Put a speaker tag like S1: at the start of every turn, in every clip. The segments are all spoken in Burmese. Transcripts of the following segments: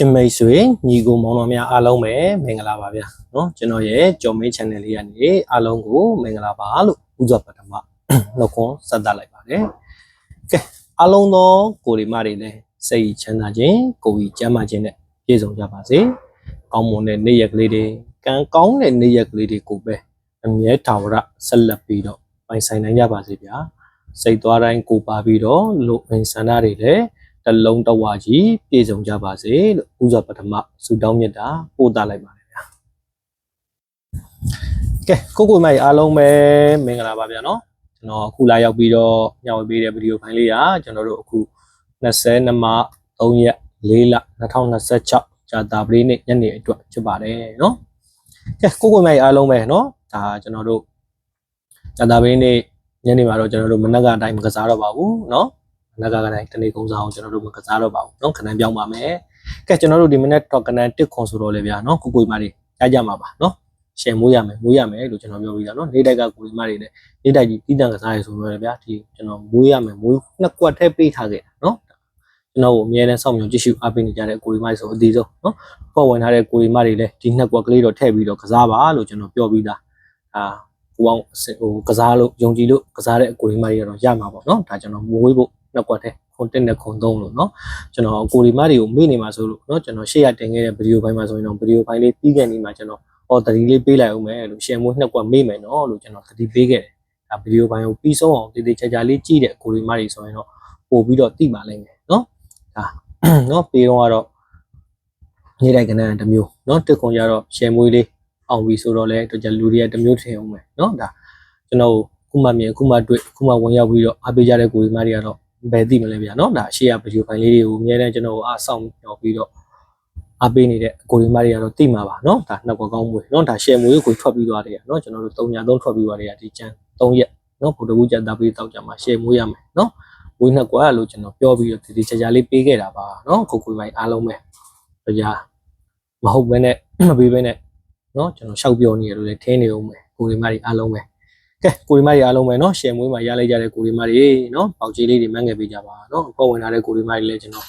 S1: ချင်းမိတ်ဆွေညီကိုမောင်တော်များအားလုံးပဲမင်္ဂလာပါဗျာနော်ကျွန်တော်ရဲ့ကျော်မင်း channel လေးကနေအားလုံးကိုမင်္ဂလာပါလို့ဥစွာပထမနှုတ်ခွန်းဆက်သလိုက်ပါတယ်ကဲအားလုံးသောကိုရီမတွေလည်းစိတ်ချမ်းသာခြင်းကိုယ်ကြီးကျန်းမာခြင်းနဲ့ပြည့်စုံကြပါစေကောင်းမွန်တဲ့နေ့ရက်ကလေးတွေကံကောင်းတဲ့နေ့ရက်ကလေးတွေကိုပဲအမြဲထာဝရဆက်လက်ပြီးတော့ပိုင်ဆိုင်နိုင်ကြပါစေဗျာစိတ်သွားတိုင်းကိုပါပြီးတော့လူဝင်ဆန္ဒတွေလည်းတလုံးတဝါကြီးပြည့်စုံကြပါစေလို့ဥစွာပထမဆုတောင်းမြတ်တာပို့သလိုက်ပါတယ်ဗျာကဲကိုမိုက်အားလုံးပဲမင်္ဂလာပါဗျာနော်ကျွန်တော်အခုလာရောက်ပြီးတော့ညှော်ပေးတဲ့ဗီဒီယိုဖိုင်လေးကကျွန်တော်တို့အခု22မှ3ရက်4လ2026ကြာတာပလေးနေ့ညနေအတွက်ဖြစ်ပါတယ်နော်ကဲကိုမိုက်အားလုံးပဲနော်ဒါကျွန်တော်တို့ကြာတာပလေးနေ့ညနေမှာတော့ကျွန်တော်တို့မနက်ကအတိုင်းမကစားတော့ပါဘူးနော်နက်ကတိုင်းတနေ့ကုန်းစားအောင်ကျွန်တော်တို့မကစားတော့ပါဘူးเนาะခဏပြောင်းပါမယ်ကဲကျွန်တော်တို့ဒီမနေ့တော့ကဏ္ဍတစ်ခွန်ဆိုတော့လေဗျာเนาะကိုမတွေကြားကြမှာပါเนาะရှယ်မွေးရမယ်လို့ကျွန်တော်ပြောပြီးသားเนาะနေ့တိုက်ကကိုမတွေလည်းနေ့တိုက်ကြီးတီးတန့်ကစားရဆိုတော့လေဗျာဒီကျွန်တော်မွေးရမယ်နှစ်ကွက်ထဲပေးထားခဲ့တာเนาะကျွန်တော်ကိုအမြဲတမ်းစောင့်မျှော်ကြည့်ရှုအားပေးနေကြတဲ့ကိုမတွေဆိုအသေးဆုံးเนาะပေါ်ဝင်ထားတဲ့ကိုမတွေလည်းဒီနှစ်ကွက်ကလေးတော့ထည့်ပြီးတော့ကစားပါလို့ကျွန်တော်ပြောပြီးသားကိုအောင်ကစားလို့ယုံကြည်လို့ကစားတဲ့ကိုမတွေကတော့ရမှာပေါ့เนาะဒါကျွန်တော်မွေးဖို့နှစ်ကွက်ထဲခွန်တက်နဲ့ခွန်သုံးလို့เนาะကျွန်တော်ကိုရီမတွေကိုမေ့နေမှာဆိုလို့เนาะကျွန်တော်ရှေ့ရတင်ခဲ့တဲ့ဗီဒီယိုဖိုင်မှာဆိုရင်တော့ဗီဒီယိုဖိုင်လေးပြီးခဲ့နေမှာကျွန်တော်သတိလေးပေးလိုက်အောင်မယ်လို့ရှယ်မိုးနှစ်ကွက်မေ့မယ်เนาะလို့ကျွန်တော်သတိပေးခဲ့တယ်ဒါဗီဒီယိုဖိုင်ကိုပြီးဆုံးအောင်တည်တည်ချာချာလေးကြည့်တဲ့ကိုရီမတွေဆိုရင်တော့ပို့ပြီးတော့သိပါလိမ့်မယ်เนาะဒါเนาะပြီးတော့ကတော့နေ့တိုက်ကဏ္ဍတစ်မျိုးเนาะတစ်ခွန်ကြတော့ရှယ်မိုးလေးအောင်ပြီဆိုတော့လေတော့လူတွေကတစ်မျိုးထင်အောင်မယ်เนาะဒါကျွန်တော်ခုမှမြင်ခုမှတွေ့ခုမှဝင်ရောက်ပြီးတော့အားပေးကြတဲ့ကိုရီမတွေကတော့ဘယ်သိမလဲဗျာเนาะဒါရှေ့ရဗီဒီယိုဖိုင်လေးတွေကိုအများနဲ့ကျွန်တော်အားဆောင်ပြောပြီးတော့အားပေးနေတဲ့ကိုရီမတွေကတော့သိမှာပါเนาะဒါနှစ်ကွက်ကောင်းမွေเนาะဒါရှယ်မွေကိုထွက်ပြီးသွားတယ်เนาะကျွန်တော်တို့3ည3ထွက်ပြီးသွားတယ်ဒီချမ်း3ရက်เนาะဗုဒ္ဓဘုရားတာပေးတောက်ကြမှာရှယ်မွေရမယ်เนาะမွေနှစ်ကွက်လို့ကျွန်တော်ပြောပြီးတော့ဒီချာချာလေးပေးခဲ့တာပါเนาะကိုမိုင်အားလုံးပဲကြာမဟုတ်ဘဲနဲ့မပေးဘဲနဲ့เนาะကျွန်တော်ရှောက်ပြောနေရလို့လည်းထင်းနေအောင်ပဲကိုရီမတွေအားလုံးပဲကဲကိုရီမတွေအားလုံးပဲเนาะရှယ်မွေးမှာရလိုက်ကြတဲ့ကိုရီမတွေเนาะပေါက်ကြီးလေးတွေမှန်းငယ်ပေးကြပါเนาะပေါ်ဝင်လာတဲ့ကိုရီမတွေလည်းကျွန်တော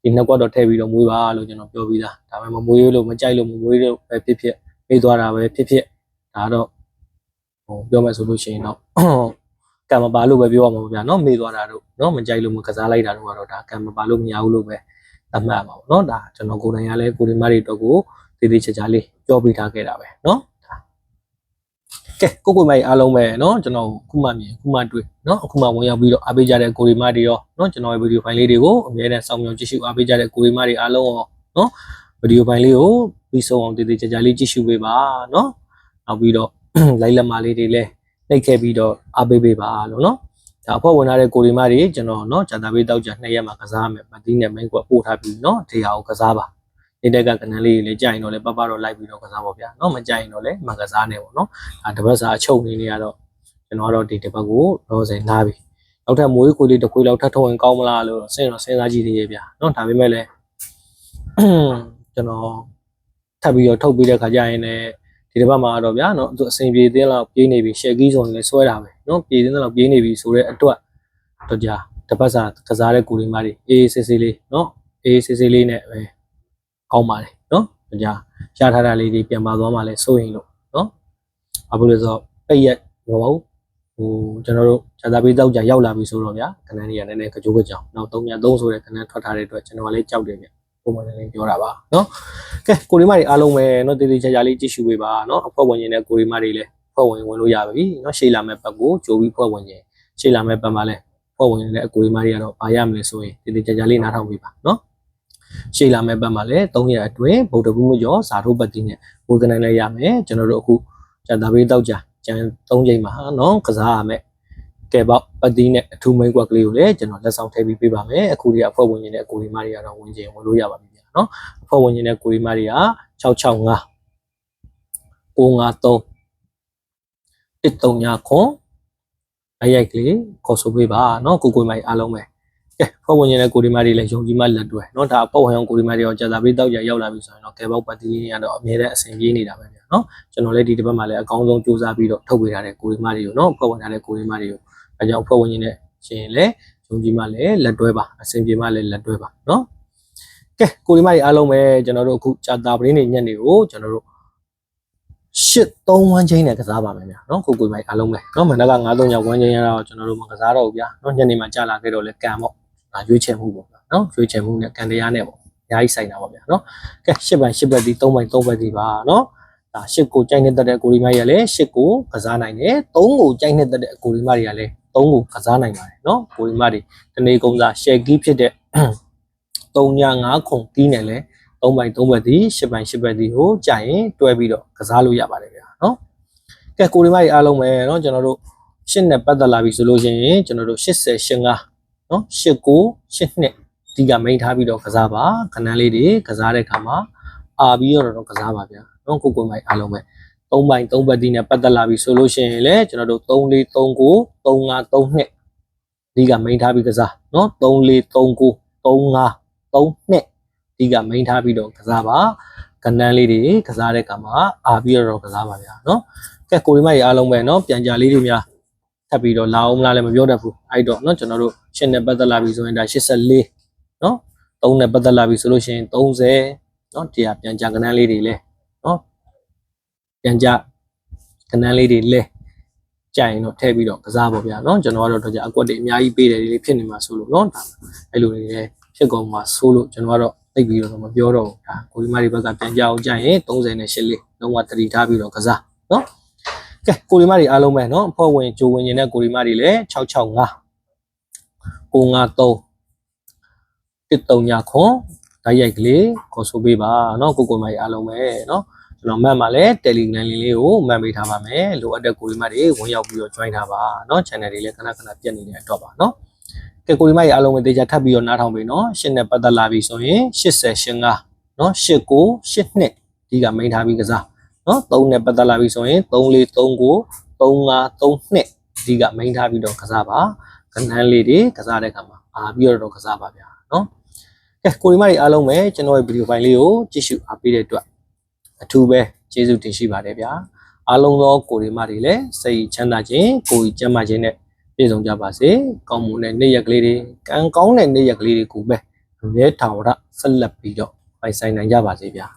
S1: ်ဒီနှစ်ကွက်တော့ထည့်ပြီးတော့မွေးပါလို့ကျွန်တော်ပြောပြီးသားဒါပေမဲ့မမွေးလို့မကြိုက်လို့မမွေးလို့ပဲဖြစ်ဖြစ်ပေးသွားတာပဲဖြစ်ဖြစ်ဒါတော့ပြောမယ်ဆိုလို့ရှိရင်တော့ကံမပါလို့ပဲပြောရမှာဗျာเนาะမေးသွားတာတို့เนาะမကြိုက်လို့မကစားလိုက်တာတို့ကတော့ဒါကံမပါလို့မရဘူးလို့ပဲသတ်မှတ်ပါဘူးเนาะဒါကျွန်တော်ကိုယ်တိုင်ကလည်းကိုရီမတွေတော့ကိုတည်တည်ချာချာလေးပြောပြထားခဲ့တာပဲเนาะကဲကိုမိုက်အားလုံးပဲเนาะကျွန်တော်ခုမှမြင်ခုမှတွေ့เนาะအခုမှဝင်ရောက်ပြီးတော့အားပေးကြတဲ့ကိုရီမတွေရောเนาะကျွန်တော်ရဲ့ဗီဒီယိုဖိုင်လေးတွေကိုအမြဲတမ်းစောင့်မျှော်ကြည့်ရှုအားပေးကြတဲ့ကိုရီမတွေအားလုံးရောเนาะဗီဒီယိုဖိုင်လေးကိုပြီးဆုံးအောင်တည်တည်ချာချာလေးကြည့်ရှုပေးပါเนาะနောက်ပြီးတော့လိုက်လက်မလေးတွေလည်းနှိပ်ခဲ့ပြီးတော့အားပေးပေးပါလို့เนาะဒါအဖွဲ့ဝင်ထားတဲ့ကိုရီမတွေကျွန်တော်เนาะဂျာတာပေးတောက်ကြ2ရက်မှာကစားမယ်မတိနဲ့မိန်ကွက်ပို့ထားပြီးเนาะဒီဟာကိုကစားပါနေ့တက်ကကဏ္ဍလေးလေးကြာရင်တော့လေပပတော့လိုက်ပြီးတော့ကစားပါဗျာเนาะမကြာရင်တော့လေမကစားနဲ့ပေါ့เนาะဒါတပတ်စာအချုပ်နေနေရတော့ကျွန်တော်ကတော့ဒီတပတ်ကိုတော့စင်နားပြီနောက်ထပ်မွေးခွေလေးတစ်ခွေလောက်ထပ်ထုတ်ရင်ကောင်းမလားလို့စဉ်းစားကြည့်နေရဗျာเนาะဒါပေမဲ့လည်းကျွန်တော်ထပ်ပြီးတော့ထုတ်ပြီးတဲ့ခါကျရင်လည်းဒီတပတ်မှာတော့ဗျာเนาะသူအစဉ်ပြေသေးလောက်ပြေးနေပြီရှယ်ကီးဆိုရင်လည်းဆွဲတာပဲเนาะပြေးသေးလောက်ပြေးနေပြီဆိုတဲ့အတွက်တော့ကြာတပတ်စာကစားတဲ့ကိုရီမာတွေအေးစစ်စစ်လေးเนาะအေးစစ်စစ်လေးနဲ့ပဲကောင်းပါတယ်เนาะကြာရထားတာလေးတွေပြန်ပါသွားမှလည်းစိုးရင်လို့เนาะဘာလို့လဲဆိုတော့ပိတ်ရက်ဘောပါဘူးကျွန်တော်တို့ဇာတာပေးတောက်ကြရောက်လာပြီဆိုတော့ဗျာခဏလေးရနည်းနည်းကြိုးကြောင်နောက်3ည3ဆိုတဲ့ခဏထွက်ထားတဲ့အတွက်ကျွန်တော်လည်းကြောက်တယ်ဗျပုံမှန်လည်းပြောတာပါเนาะကဲကိုရီမတွေအားလုံးပဲเนาะတည်တည်ချာချာလေးကြည့်ရှုပေးပါเนาะအဖွဲ့ဝင်နေတဲ့ကိုရီမတွေလည်းဖွဲ့ဝင်လို့ရပါပြီเนาะရှေ့လာမဲ့ဘက်ကိုကြိုးပြီးဖွဲ့ဝင်ရင်ရှေ့လာမဲ့ဘက်မှာလည်းဖွဲ့ဝင်နေတဲ့ကိုရီမတွေကတော့ဘာရမလဲဆိုရင်တည်တည်ချာချာလေးနားထောင်ပေးပါเนาะရှေ့လာမဲ့ဘက်မှာလည်း3ရက်အတွင်းဗုဒ္ဓဘုမကျော်ဇာထုပတိနဲ့ဝေကနိုင်လည်းရမယ်ကျွန်တော်တို့အခုဇာတာပေးတောက်ကြကျန်3ချိန်မှာเนาะကစားရမယ်ကဲပေါက်ပတိနဲ့အထူးမိန်ကွက်ကလေးကိုလည်းကျွန်တော်လက်ဆောင်ထည့်ပြီးပေးပါမယ်အခုဒီအဖွဲ့ဝင်နေတဲ့ကိုရီမတွေကတော့ဝင်ချင်းဝင်လို့ရပါပြီဗျာเนาะအဖွဲ့ဝင်နေတဲ့ကိုရီမတွေက665 953 139ခွန်အရိုက်ကလေးခေါ်ဆိုပေးပါเนาะကိုမိုင်အားလုံးပဲကဲဖွဲ့ဝင်နေတဲ့ကိုရီမတွေလည်းယုံကြည်မှလက်တွဲเนาะဒါအဖွဲ့ဝင်ကိုရီမတွေရောကြာတာပေးတောက်ကြရောက်လာပြီဆိုရင်တော့ကဲပေါက်ပတိလေးကတော့အမြဲတမ်းအဆင်ပြေးနေတာပဲဗျာเนาะကျွန်တော်လည်းဒီတစ်ပတ်မှာလည်းအကောင်းဆုံးစူးစမ်းပြီးတော့ထုတ်ပေးထားတဲ့ကိုရီမတွေကိုเนาะဖွဲ့ဝင်ထားတဲ့ကိုရီမတွေကိုအဲကြောင့်ဖွဲ့ဝင်နေတဲ့ရှင်လည်းယုံကြည်မှလည်းလက်တွဲပါအဆင်ပြေမှလည်းလက်တွဲပါเนาะ ကဲကိုဒီမကြီးအားလုံးပဲကျွန်တော်တို့အခုကြာတာပရင်းနေညက်နေကိုကျွန်တော်တို့8-3 ချင်းနဲ့ကစားပါမယ်ဗျာနော်ကိုဒီမကြီးအားလုံးပဲနော်မနက်က9-3ရောက်1ချင်းရတော့ကျွန်တော်တို့မကစားတော့ဘူးဗျာနော်ညနေမှာကြာလာခဲ့တော့လဲကံပေါ့ဒါရွေးချယ်မှုပေါ့ဗျာနော်ရွေးချယ်မှုနဲ့ကံတရားနဲ့ပေါ့အများကြီးဆိုင်တာပါဗျာနော်ကဲ8ပိုင်း8ဘက်ဒီ3ပိုင်း3ဘက်ဒီပါနော်ဒါ8ကိုကြိုက်နေတဲ့ကိုဒီမကြီးကလည်း8ကိုကစားနိုင်တယ်3ကိုကြိုက်နေတဲ့ကိုဒီမကြီးကလည်း3ကိုကစားနိုင်ပါတယ်နော်ကိုဒီမကြီးတနေ့ကုန်းစား share key ဖြစ်တဲ့3-5ခုကီးနဲ့လဲ3ပိုင်း3ဘက်ဒီ8ပိုင်း8ဘက်ဒီကိုကြာရင်တွဲပြီးတော့ကစားလို့ရပါတယ်ဗျာနော်ကဲကိုဒီမကြီးအားလုံးပဲเนาะကျွန်တော်တို့8နဲ့ပတ်သက်လာပြီဆိုလို့ရှိရင်ကျွန်တော်တို့80 85เนาะ89 82ဒီကမိန်ထားပြီးတော့ကစားပါခဏလေးတွေကစားတဲ့အခါမှာအာပြီးတော့ကစားပါဗျာเนาะကိုမကြီးအားလုံးပဲ3ပိုင်း3ဘက်ဒီနဲ့ပတ်သက်လာပြီဆိုလို့ရှိရင်လည်းကျွန်တော်တို့3439 3532ဒီကမိန်ထားပြီးကစားเนาะ3439 3532ဒီကမိန်ထားပြီးတော့ကစားပါကဏ္ဍလေးတွေကစားတဲ့အခါမှာအာပြီးတော့ကစားပါဗျာเนาะကဲကိုဒီမကြီးအားလုံးပဲเนาะပြန်ကြလေးတွေများထပ်ပြီးတော့လာအောင်မလားလည်းမပြောတတ်ဘူးအဲ့တော့เนาะကျွန်တော်တို့8နဲ့ပတ်သက်လာပြီဆိုရင်ဒါ84เนาะ3နဲ့ပတ်သက်လာပြီဆိုလို့ရှိရင်30เนาะတရားပြန်ကြကဏ္ဍလေးတွေလဲเนาะပြန်ကြကဏ္ဍလေးတွေလဲကြိုင်တော့ထည့်ပြီးတော့ကစားပါဗျာเนาะကျွန်တော်ကတော့အကွက်တွေအများကြီးပေးတယ်လေးဖြစ်နေမှာဆိုလို့เนาะဒါအဲ့လိုတွေလည်းဖြစ်ကုန်မှာဆိုလို့ကျွန်တော်ကတော့သိပြီးတော့မပြောတော့ဘူးဒါကိုဒီမကြီးဘက်ကပြန်ကြအောင်ကြရင်30နဲ့8လေးလုံးဝတတိထားပြီးတော့ကစားเนาะကဲကိုဒီမကြီးအားလုံးပဲเนาะအဖွဲ့ဝင်ဂျိုဝင်ရင်တဲ့ကိုဒီမကြီးလည်း665 953 139ခွန်ဓာတ်ရိုက်ကလေးခေါ်ဆိုပေးပါเนาะကိုမကြီးအားလုံးပဲเนาะကျွန်တော်မှတ်မှာလဲ Telegram လေးကိုမှတ်ပေးထားပါမယ်လိုအပ်တဲ့ကိုဒီမကြီးဝင်ရောက်ပြီးတော့ join ထားပါเนาะ channel တွေလည်းခဏခဏပြတ်နေတဲ့အတွက်ပါเนาะကဲကိုဒီမကြီးအားလုံးပဲတေချာထပ်ပြီးတော့နားထောင်ပေးเนาะ8နဲ့ပတ်သက်လာပြီဆိုရင်80 85เนาะ89 82ဒီကမိန်ထားပြီးကစားเนาะ3နဲ့ပတ်သက်လာပြီဆိုရင်3439 3532ဒီကမိန်ထားပြီးတော့ကစားပါကဏ္ဍလေးတွေကစားတဲ့အခါမှာအာပြီးတော့ကစားပါဗျာเนาะကဲကိုဒီမကြီးအားလုံးပဲကျွန်တော်ရဲ့ဗီဒီယိုဖိုင်လေးကိုကြည့်ရှုအားပေးတဲ့အတွက်အထူးပဲကျေးဇူးတင်ရှိပါတယ်ဗျာအားလုံးသောကိုဒီမတွေလည်းစိတ်ချမ်းသာခြင်းကိုယ်ကျန်းမာခြင်းနဲ့ပြည့်စုံကြပါစေကောင်းမွန်တဲ့နေ့ရက်ကလေးတွေကံကောင်းတဲ့နေ့ရက်ကလေးတွေကိုပဲအမြဲတမ်းဆက်လက်ပြီးတော့ပိုင်ဆိုင်နိုင်ကြပါစေဗျာ